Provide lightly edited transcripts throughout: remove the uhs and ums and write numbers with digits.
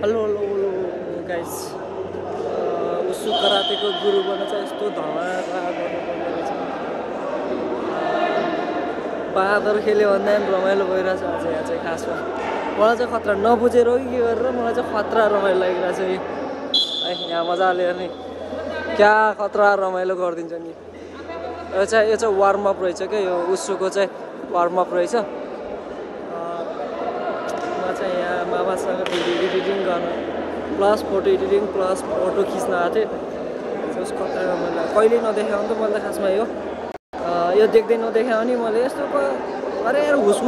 hello guys उसु करातेको गुरु बन्न चाहिँ यस्तो धमाका गर्नुपर्ने रहेछ बहादुर खेल्यो भन्दा पनि रमाइलो भइरहेछ आज यहाँ चाहिँ खासमा मलाई चाहिँ खतरा नबुझेर हो कि के गरेर मलाई चाहिँ खतरा रमाइलो लागिरहेछ यो यहाँ मजाले अनि क्या खतरा रमाइलो गरिदिन्छ नि यो चाहिँ वार्मअप रहेछ क्या यो उसुको चाहिँ वार्मअप रहेछ चाहिँ यहाँ मामासँग भिडियो एडिटिङ गर्न plus photo editing plus photo खिच्न आएको थिएँ उसको खतरा मैले कहिले नदेखाएँ भने त मैले खासमा यो देख्दै नदेखाएँ भने मैले यस्तो अरे यार हुस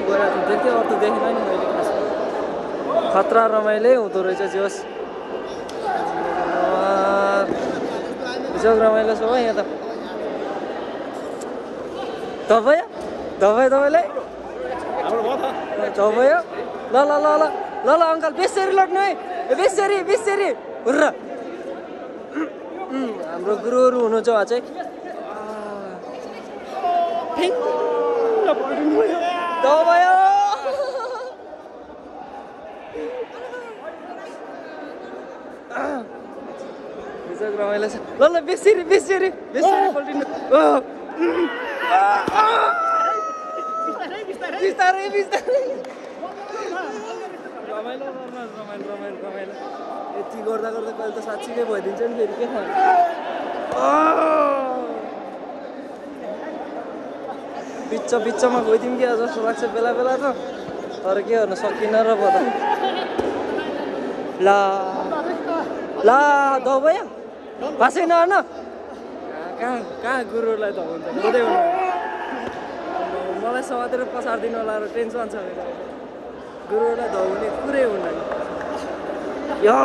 गइरहेको देख्थेँ अरू त देखेन नि मैले खासमा खतरा रमाइलै हुँदो रहेछ जोस् रमाइलो छ हो यहाँ त तपाईँलाई भयो ल अङ्कल बेसरी लड्नु है बेसरी हुर्र हाम्रो गुरुहरू हुनुहुन्छ उहाँ चाहिँ भयो रमाइलो छ ल बेसरी पल्टिनु बिस्तारै रमाइलो यति गर्दा कहिले त साँच्चीकै भइदिन्छ नि फेरि के थाहा बिचमा गइदिउँ कि जस्तो लाग्छ बेला त तर के गर्नु सकिनँ र पो त ल दबायो भाषै नआर्न कहाँ गुरुहरूलाई धमाउँछ हुँदै मलाई समातेर पछाडिदिनु होला र टेन्सन छ मेरो गुरुहरूलाई धमाउने कुरै हुन्न यो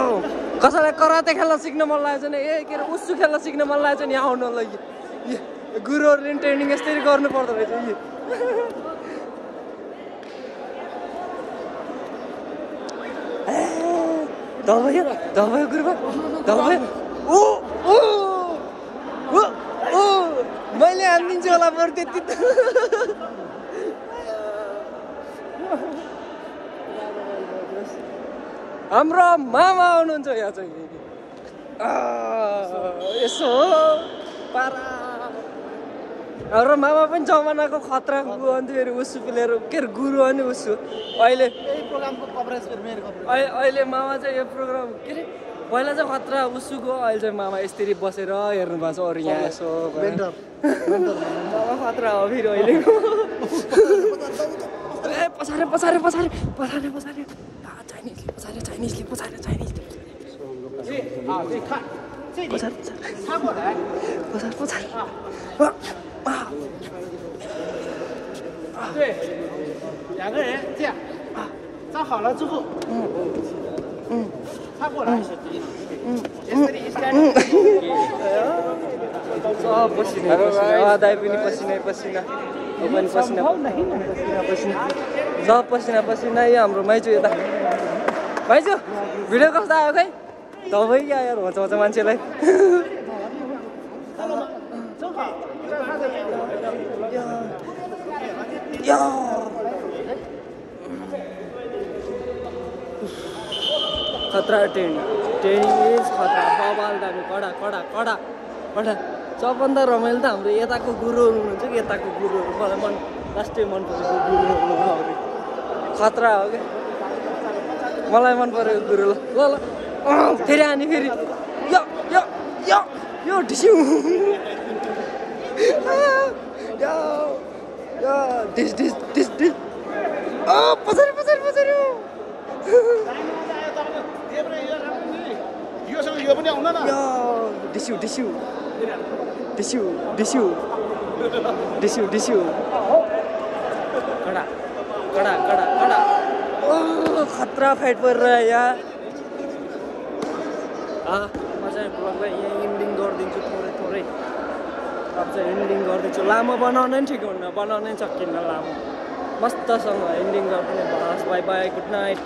कसैलाई कराते खेल्न सिक्न मन लागेको छ नि के अरे उसु खेल्न सिक्न मन लागेको छ नि यहाँ आउनु लागि गुरुहरूले नि ट्रेनिङ यसरी गर्नु पर्दो रहेछ दबायो गुरुबा दबायो मैले हानिदिन्छु होला बरु त्यति त हाम्रो मामा आउनुहुन्छ यहाँ चाहिँ यसो पारा हाम्रो मामा पनि जमानाको खतरा अन्थ्यो फेरि उसु प्लेयर के अरे गुरु अनि उसु अहिले अहिले मामा चाहिँ यो प्रोग्राम के अरे पहिला चाहिँ खतरा उसुको अहिले चाहिँ मामा यसरी बसेर हेर्नु भएको छ अरू यहाँ यसो मामा खतरा हो फेरि अहिलेको ए पछारे चाइनिजले对，两个人这样，站好了之后，擦过来是可以的。दाइ पनि पसिना सब पसिना यो हाम्रो माइजू यता माइजू भिडियो कस्तो आयो खै दबाई क्या यार भन्छ मान्छेलाई खतरा ट्रेनिङ इज खतरा बबाल दामी कडा सबभन्दा रमाइलो त हाम्रो यताको गुरुहरू हुनुहुन्छ कि यताको गुरुहरू मलाई लास्टै मन परेको गुरुहरू खतरा हो क्या मलाई मन परेको गुरु ल फेरि आनी फेरि यो ढिस्यु डिस पछाडि यो पनि आउन न डिस्यु कडा खतरा फाइट परिरह्यो यहाँ म चाहिँ ब्लगलाई यहाँ इन्डिङ गरिदिन्छु थोरै अब चाहिँ इन्डिङ गरिदिन्छु लामो बनाउनै ठिक हुन्न बनाउनै सकिन्न लामो मस्तसँग इन्डिङ गरिदिने बस बाई गुड नाइट